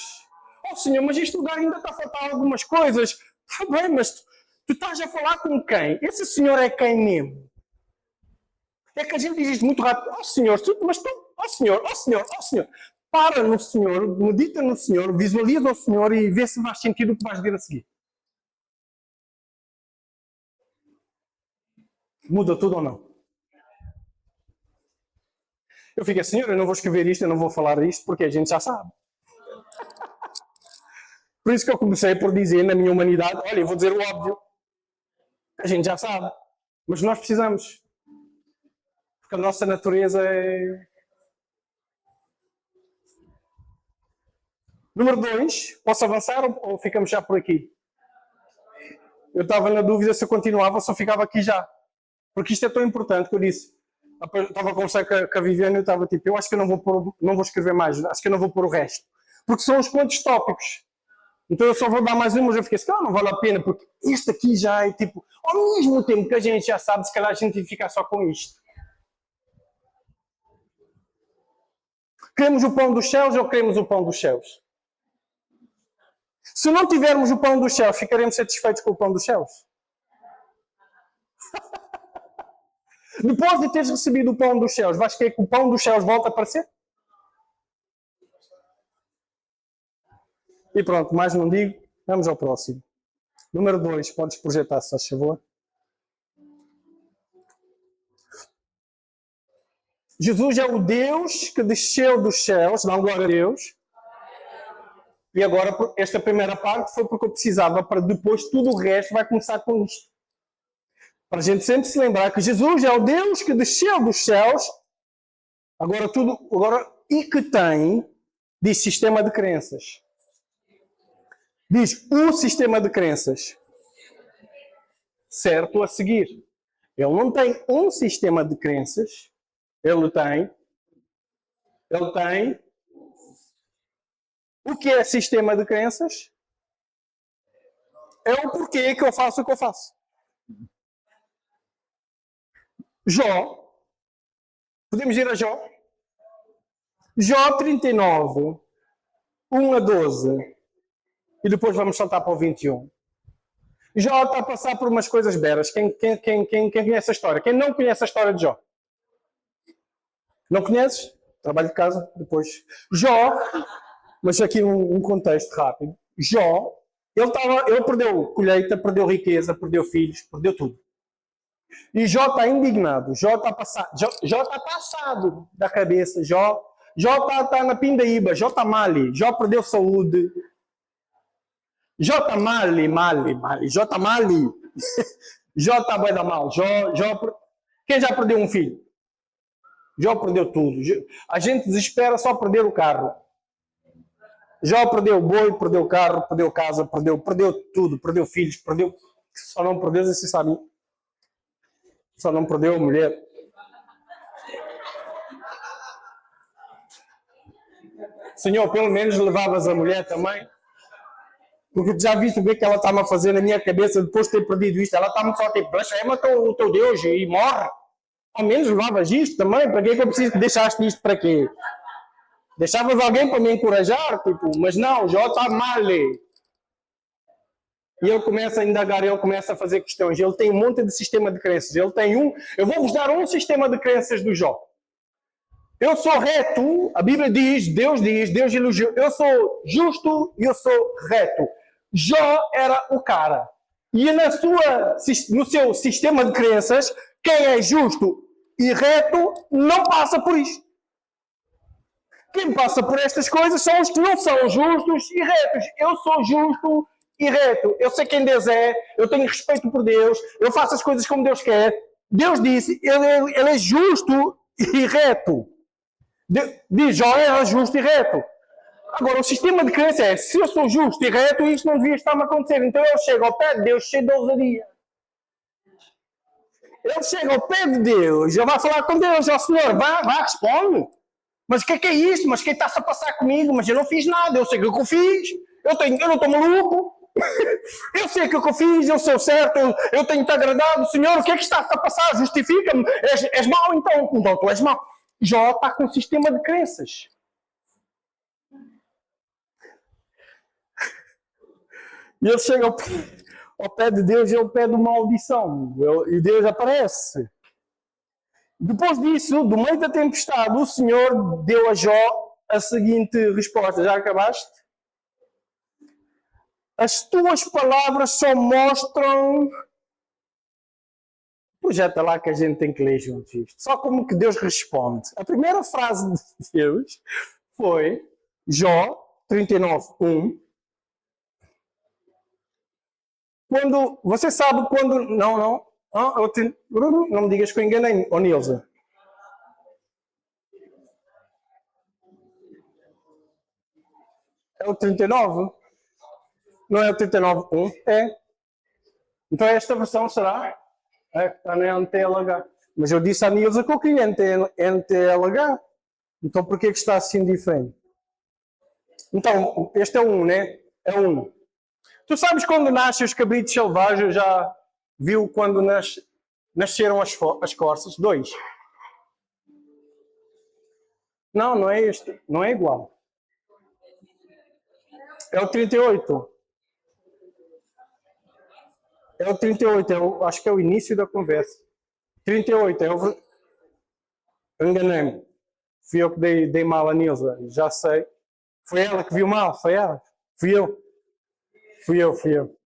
Oh Senhor, mas este lugar ainda está a faltar algumas coisas. Está bem, mas tu estás a falar com quem? Esse Senhor é quem mesmo? É que a gente diz isto muito rápido. Oh Senhor, mas tu, oh Senhor, oh Senhor, oh Senhor. Para no Senhor, medita no Senhor, visualiza o Senhor e vê se faz sentido o que vais ver a seguir. Muda tudo ou não? Eu fiquei, Senhor, eu não vou escrever isto, eu não vou falar isto, porque a gente já sabe. Por isso que eu comecei por dizer, na minha humanidade, olha, eu vou dizer o óbvio. A gente já sabe. Mas nós precisamos. Porque a nossa natureza é... Número 2, posso avançar ou ficamos já por aqui? Eu estava na dúvida se eu continuava ou se eu ficava aqui já. Porque isto é tão importante que eu disse. Eu estava a conversar com a Viviane e eu estava tipo, eu acho que eu não vou escrever mais, acho que eu não vou pôr o resto. Porque são uns quantos tópicos. Então eu só vou dar mais um, mas eu fiquei assim, não vale a pena, porque este aqui já é tipo, ao mesmo tempo que a gente já sabe, se calhar a gente fica só com isto. Queremos o pão dos céus ou queremos o pão dos céus? Se não tivermos o pão dos céus, ficaremos satisfeitos com o pão dos céus? Depois de teres recebido o pão dos céus, vais querer que o pão dos céus volte a aparecer? E pronto, mais não digo. Vamos ao próximo. Número 2, podes projetar, se faz favor. Jesus é o Deus que desceu dos céus, dá glória a Deus. E agora, esta primeira parte foi porque eu precisava, para depois tudo o resto vai começar com isto. Para a gente sempre se lembrar que Jesus é o Deus que desceu dos céus, e que tem, diz sistema de crenças. Diz o sistema de crenças. Certo a seguir. Ele não tem um sistema de crenças, ele tem. O que é sistema de crenças? É o porquê que eu faço o que eu faço. Jó, podemos ir a Jó? Jó 39, 1 a 12, e depois vamos saltar para o 21. Jó está a passar por umas coisas beras. Quem conhece a história? Quem não conhece a história de Jó? Não conheces? Trabalho de casa, depois. Jó, mas aqui um contexto rápido. Jó, ele perdeu colheita, perdeu riqueza, perdeu filhos, perdeu tudo. E Jó está indignado, Jó está passado da cabeça, Jó está na pindaíba, Jó está mal, Jó perdeu saúde, Jó está mal, Jó está mal, Jó está bem da mal, quem já perdeu um filho? Jó perdeu tudo, a gente desespera só perder o carro. Jó perdeu o boi, perdeu o carro, perdeu casa, perdeu tudo, perdeu filhos, só não perdeu, vocês sabem. Só não perdeu a mulher. Senhor, pelo menos levavas a mulher também. Porque já viste o que ela está-me a fazer na minha cabeça depois de ter perdido isto. Ela está-me só a tipo, blasfema o teu Deus e morre. Ao menos levavas isto também. Para que é que eu preciso? Deixaste isto para quê? Deixavas alguém para me encorajar? Tipo, mas não, Jó está mal. E ele começa a indagar, ele começa a fazer questões. Ele tem um monte de sistema de crenças. Eu vou-vos dar um sistema de crenças do Jó. Eu sou reto, a Bíblia diz, Deus elogiou. Eu sou justo e eu sou reto. Jó era o cara. E no seu sistema de crenças, quem é justo e reto não passa por isto. Quem passa por estas coisas são os que não são justos e retos. Eu sou justo e reto. Eu sei quem Deus é, eu tenho respeito por Deus, eu faço as coisas como Deus quer. Deus disse, ele é justo e reto. Diz, Jó era justo e reto. Agora, o sistema de crença é, se eu sou justo e reto, isto não devia estar-me a acontecer. Então ele chega ao pé de Deus cheio de ousadia. Ele chega ao pé de Deus, ele vai falar com Deus, ó Senhor, vá, responde. Mas o que é isto? Mas quem está-se a passar comigo? Mas eu não fiz nada, eu sei o que eu fiz, eu não estou maluco. Eu sei o que eu fiz, eu sou certo, eu tenho-te agradado. Senhor, o que é que está-se a passar? Justifica-me. És mau então? Então tu és mau. Jó está com um sistema de crenças. E ele chega ao pé de Deus e ele pede uma audição. E Deus aparece. Depois disso, do meio da tempestade, o Senhor deu a Jó a seguinte resposta. Já acabaste? As tuas palavras só mostram... Projeta lá que a gente tem que ler juntos isto. Só como que Deus responde. A primeira frase de Deus foi Jó 39:1. Quando... Você sabe quando... Não me digas que eu enganei, Nilza. É o 39? Não é o 39:1? É. Então esta versão será? É, está na NTLH. Mas eu disse à Nilza que eu queria NTLH. Então por que está assim diferente? Então, este é 1, né? É 1. Tu sabes quando nascem os cabritos selvagens, já viu quando nasceram as corças? 2. Não é este. Não é igual. É o 38. É o 38. Acho que é o início da conversa. 38. Eu enganei-me. Fui eu que dei mal a Nilza. Já sei. Foi ela que viu mal. Foi ela. Fui eu. Fui eu.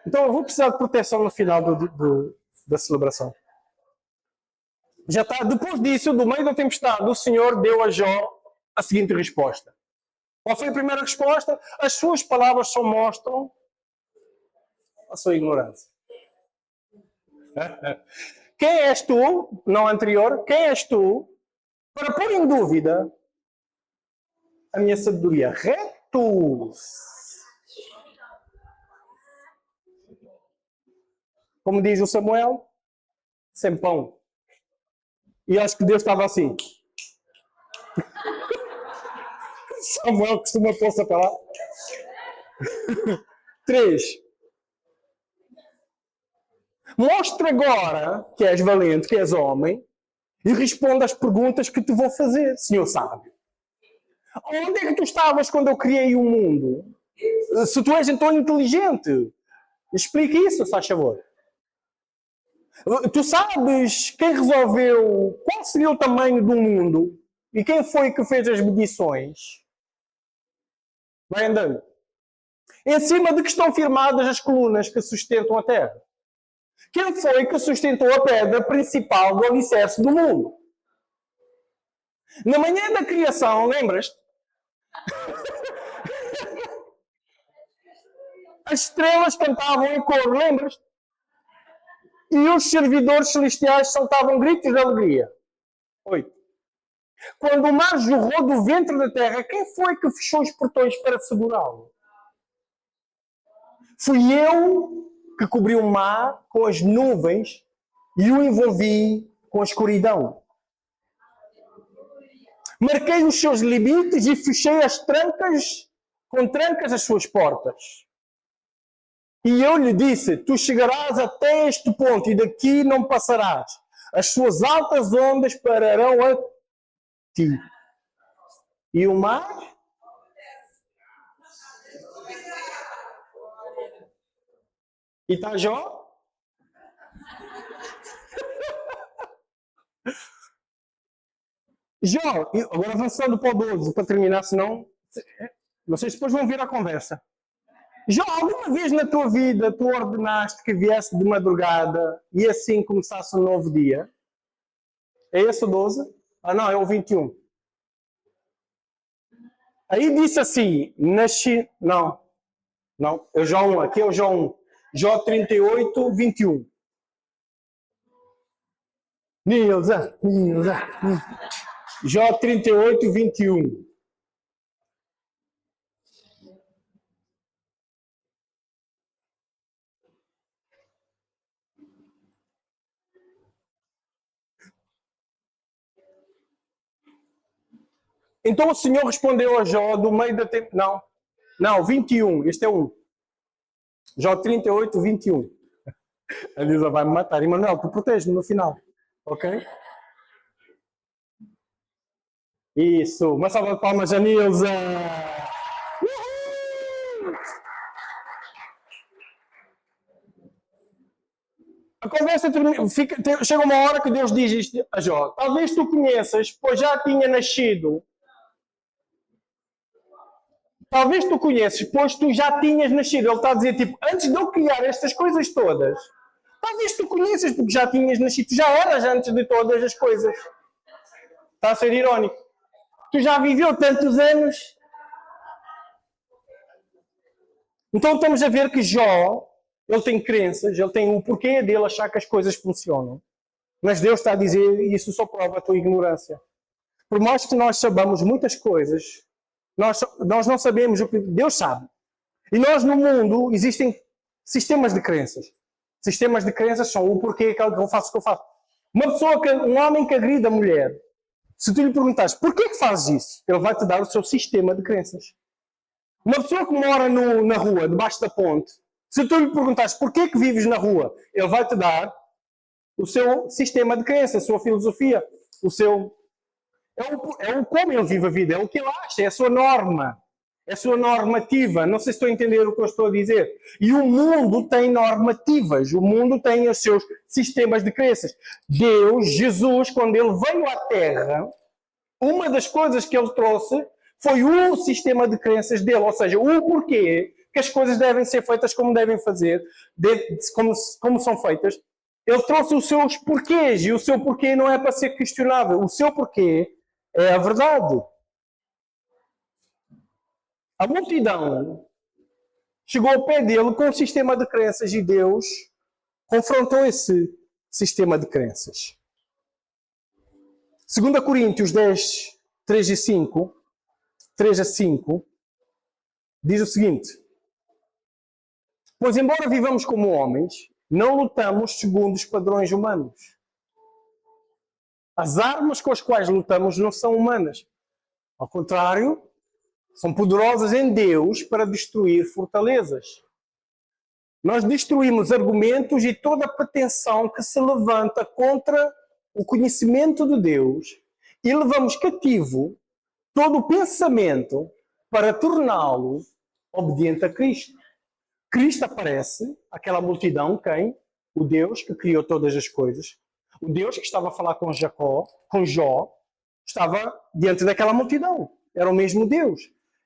Então eu vou precisar de proteção no final da celebração. Já está. Depois disso, do meio da tempestade, o Senhor deu a Jó a seguinte resposta. Qual foi a primeira resposta? As suas palavras só mostram a sua ignorância. Quem és tu, não anterior, quem és tu para pôr em dúvida a minha sabedoria? Retos. Como diz o Samuel, sem pão. E acho que Deus estava assim. Samuel costuma pôr-se para lá. 3. Mostra agora que és valente, que és homem, e responda às perguntas que te vou fazer, senhor sábio. Onde é que tu estavas quando eu criei o mundo? Se tu és então inteligente, explique isso, se faz favor. Tu sabes quem resolveu qual seria o tamanho do mundo e quem foi que fez as medições? Vai andando. Em cima de que estão firmadas as colunas que sustentam a Terra? Quem foi que sustentou a pedra principal do alicerce do mundo? Na manhã da criação, lembras-te? As estrelas cantavam em coro, lembras-te? E os servidores celestiais saltavam gritos de alegria. 8. Quando o mar jorrou do ventre da terra, quem foi que fechou os portões para segurá-lo? Fui eu que cobri o mar com as nuvens e o envolvi com a escuridão. Marquei os seus limites e fechei as trancas, com trancas as suas portas. E eu lhe disse, tu chegarás até este ponto e daqui não passarás. As suas altas ondas pararão a ti. E o mar? E está Jó? Jó, agora avançando para o 12, para terminar, senão vocês depois vão ver a conversa. Jó, alguma vez na tua vida tu ordenaste que viesse de madrugada e assim começasse um novo dia? É esse o 12? Ah não, é o 21. Aí disse assim, nasci... Não, é o Jó 1, aqui é o Jó 1. Jó 38, 21. Nilza. Jó 38, 21. Então o Senhor respondeu a Jó do meio da tempo. Não, 21. Este é 1. Jó 38, 21. A Nilza vai me matar. Emanuel, tu protege-me no final. Ok? Isso. Uma salva de palmas a Nilza. A conversa chega uma hora que Deus diz isto a Jó. Talvez tu conheças, pois já tinha nascido. Talvez tu conheces, pois tu já tinhas nascido. Ele está a dizer, tipo, antes de eu criar estas coisas todas, talvez tu conheças, porque já tinhas nascido. Tu já eras antes de todas as coisas. Está a ser irónico. Tu já viveu tantos anos. Então estamos a ver que Jó, ele tem crenças, ele tem o porquê dele achar que as coisas funcionam. Mas Deus está a dizer, e isso só prova a tua ignorância. Por mais que nós saibamos muitas coisas, nós não sabemos o que Deus sabe. E nós no mundo existem sistemas de crenças. Sistemas de crenças são o porquê que eu faço o que eu faço. Um homem que agride a mulher, se tu lhe perguntares porquê que fazes isso, ele vai te dar o seu sistema de crenças. Uma pessoa que mora na rua, debaixo da ponte, se tu lhe perguntares porquê que vives na rua, ele vai te dar o seu sistema de crenças, a sua filosofia, o seu... É o como ele vive a vida, é o que ele acha, é a sua norma, é a sua normativa. Não sei se estou a entender o que eu estou a dizer. E o mundo tem normativas, o mundo tem os seus sistemas de crenças. Deus, Jesus, quando ele veio à Terra, uma das coisas que ele trouxe Foi o sistema de crenças dele, ou seja, o porquê que as coisas devem ser feitas como devem fazer, como são feitas. Ele trouxe os seus porquês, e o seu porquê não é para ser questionável. O seu porquê é a verdade. A multidão chegou ao pé dele com um sistema de crenças e Deus confrontou esse sistema de crenças. 2 Coríntios 10, 3 e 5, 3 a 5, diz o seguinte: pois embora vivamos como homens, não lutamos segundo os padrões humanos. As armas com as quais lutamos não são humanas. Ao contrário, são poderosas em Deus para destruir fortalezas. Nós destruímos argumentos e toda a pretensão que se levanta contra o conhecimento de Deus e levamos cativo todo o pensamento para torná-lo obediente a Cristo. Cristo aparece, aquela multidão, quem? O Deus que criou todas as coisas. O Deus que estava a falar com Jó, estava diante daquela multidão. Era o mesmo Deus.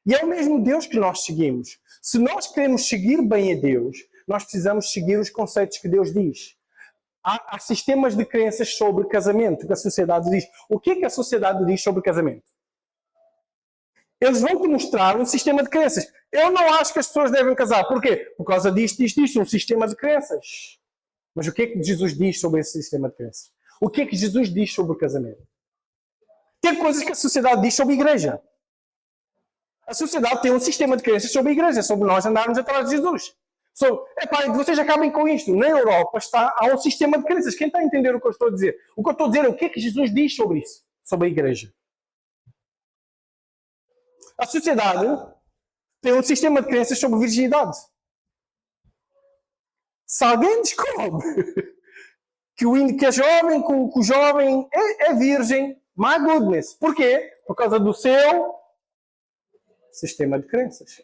E é o mesmo Deus que nós seguimos. Se nós queremos seguir bem a Deus, nós precisamos seguir os conceitos que Deus diz. Há sistemas de crenças sobre casamento que a sociedade diz. O que é que a sociedade diz sobre casamento? Eles vão te mostrar um sistema de crenças. Eu não acho que as pessoas devem casar. Porquê? Por causa disto, um sistema de crenças. Mas o que é que Jesus diz sobre esse sistema de crenças? O que é que Jesus diz sobre o casamento? Tem coisas que a sociedade diz sobre a igreja. A sociedade tem um sistema de crenças sobre a igreja, sobre nós andarmos atrás de Jesus. Vocês acabem com isto. Na Europa há um sistema de crenças. Quem está a entender o que eu estou a dizer? O que eu estou a dizer é o que é que Jesus diz sobre isso, sobre a igreja. A sociedade tem um sistema de crenças sobre virgindade. Se alguém descobre que é jovem, que o jovem é virgem, my goodness. Porquê? Por causa do seu sistema de crenças.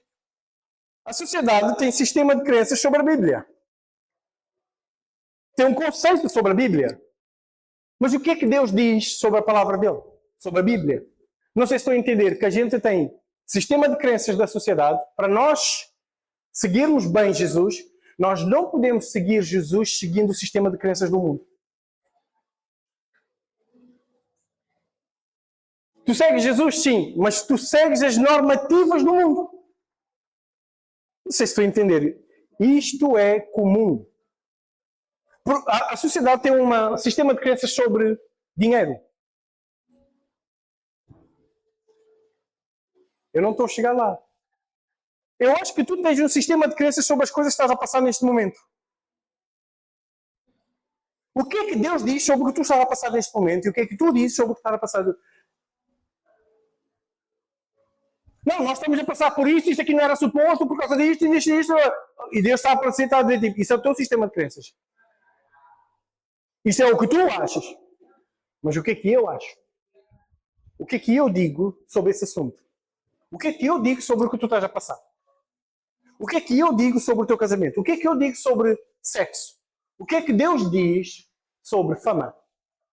A sociedade tem sistema de crenças sobre a Bíblia. Tem um conceito sobre a Bíblia. Mas o que é que Deus diz sobre a palavra dele? Sobre a Bíblia? Não sei se estou a entender que a gente tem sistema de crenças da sociedade. Para nós seguirmos bem Jesus, nós não podemos seguir Jesus seguindo o sistema de crenças do mundo. Tu segues Jesus, sim, mas tu segues as normativas do mundo. Não sei se estou a entender. Isto é comum. A sociedade tem um sistema de crenças sobre dinheiro. Eu não estou a chegar lá. Eu acho que tu tens um sistema de crenças sobre as coisas que estás a passar neste momento. O que é que Deus diz sobre o que tu estás a passar neste momento e o que é que tu dizes sobre o que estás a passar? Não, nós estamos a passar por isto aqui não era suposto, por causa disto. E Deus está a aparecer e está a dizer, tipo, isso é o teu sistema de crenças. Isso é o que tu achas. Mas o que é que eu acho? O que é que eu digo sobre esse assunto? O que é que eu digo sobre o que tu estás a passar? O que é que eu digo sobre o teu casamento? O que é que eu digo sobre sexo? O que é que Deus diz sobre fama?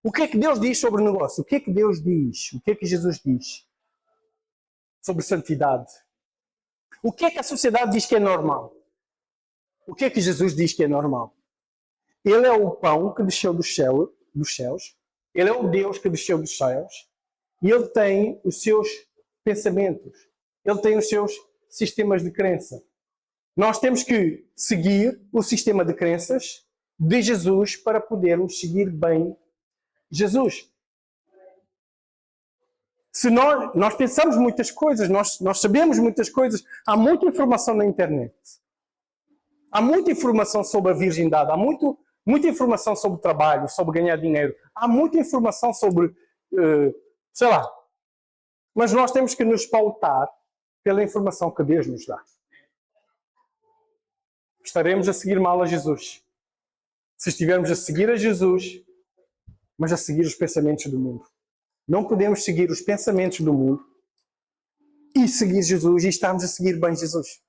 O que é que Deus diz sobre negócio? O que é que Deus diz? O que é que Jesus diz sobre santidade? O que é que a sociedade diz que é normal? O que é que Jesus diz que é normal? Ele é o pão que desceu dos céus. Ele é o Deus que desceu dos céus. E ele tem os seus pensamentos. Ele tem os seus sistemas de crença. Nós temos que seguir o sistema de crenças de Jesus para podermos seguir bem Jesus. Se nós pensamos muitas coisas, nós sabemos muitas coisas, há muita informação na internet. Há muita informação sobre a virgindade, há muita informação sobre o trabalho, sobre ganhar dinheiro. Há muita informação sobre, sei lá. Mas nós temos que nos pautar pela informação que Deus nos dá. Estaremos a seguir mal a Jesus. Se estivermos a seguir a Jesus, mas a seguir os pensamentos do mundo. Não podemos seguir os pensamentos do mundo e seguir Jesus e estarmos a seguir bem Jesus.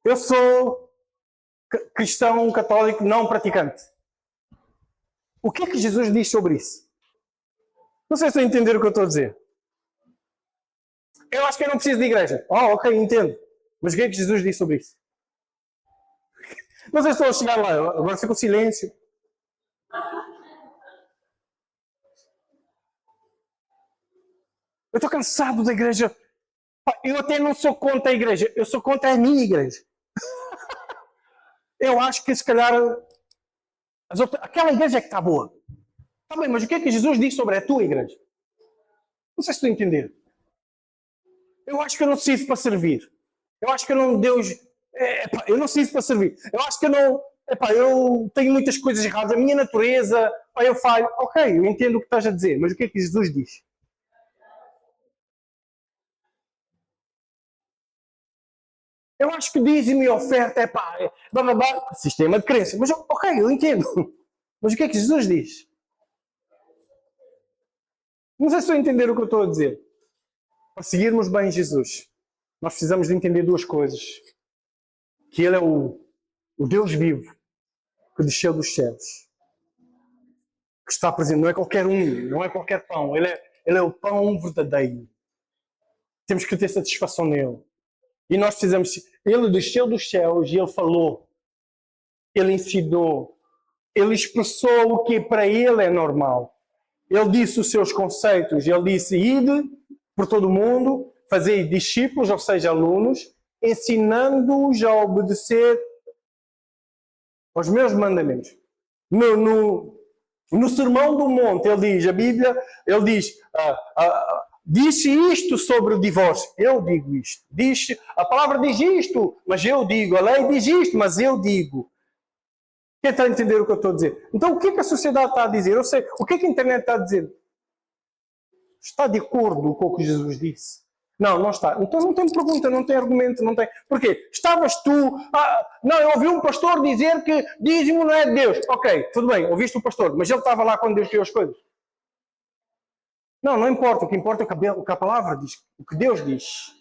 Eu sou cristão, católico, não praticante. O que é que Jesus diz sobre isso? Não sei se estão a entender o que eu estou a dizer. Eu acho que eu não preciso de igreja. Oh, ok, entendo. Mas o que é que Jesus disse sobre isso? Mas eu estou a chegar lá, agora fica o silêncio. Eu estou cansado da igreja. Eu até não sou contra a igreja, eu sou contra a minha igreja. Eu acho que se calhar aquela igreja é que está boa. Está bem, mas o que é que Jesus diz sobre a tua igreja? Não sei se estou a entender. Eu acho que eu não sirvo para servir. Eu acho que eu não, Deus. Eu não sirvo para servir. Eu acho que eu não. Eu tenho muitas coisas erradas. A minha natureza. Eu falho. Ok, eu entendo o que estás a dizer, mas o que é que Jesus diz? Eu acho que dízimo e oferta blá blá blá, sistema de crença. Mas ok, eu entendo. Mas o que é que Jesus diz? Não sei se estou a entender o que eu estou a dizer. Para seguirmos bem Jesus, nós precisamos de entender duas coisas. Que Ele é o Deus vivo que desceu dos céus. Que está presente. Não é qualquer um, não é qualquer pão. Ele é o pão verdadeiro. Temos que ter satisfação nele. E nós precisamos... Ele desceu dos céus e Ele falou. Ele ensinou. Ele expressou o que para Ele é normal. Ele disse os seus conceitos. Ele disse, ide por todo o mundo, fazei discípulos, ou seja, alunos, ensinando-os a obedecer aos meus mandamentos. No Sermão do Monte, ele diz, a Bíblia, ele diz, disse isto sobre o divórcio, eu digo isto. A palavra diz isto, mas eu digo. A lei diz isto, mas eu digo. Quem está a entender o que eu estou a dizer? Então, o que é que a sociedade está a dizer? Eu sei. O que é que a internet está a dizer? Está de acordo com o que Jesus disse? Não, não está. Então não tem pergunta, não tem argumento, não tem... Porquê? Estavas tu... não, eu ouvi um pastor dizer que dízimo não é de Deus. Ok, tudo bem, ouviste o pastor, mas ele estava lá quando Deus criou as coisas. Não, não importa. O que importa é o que a palavra diz, o que Deus diz.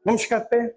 Vamos ficar de pé?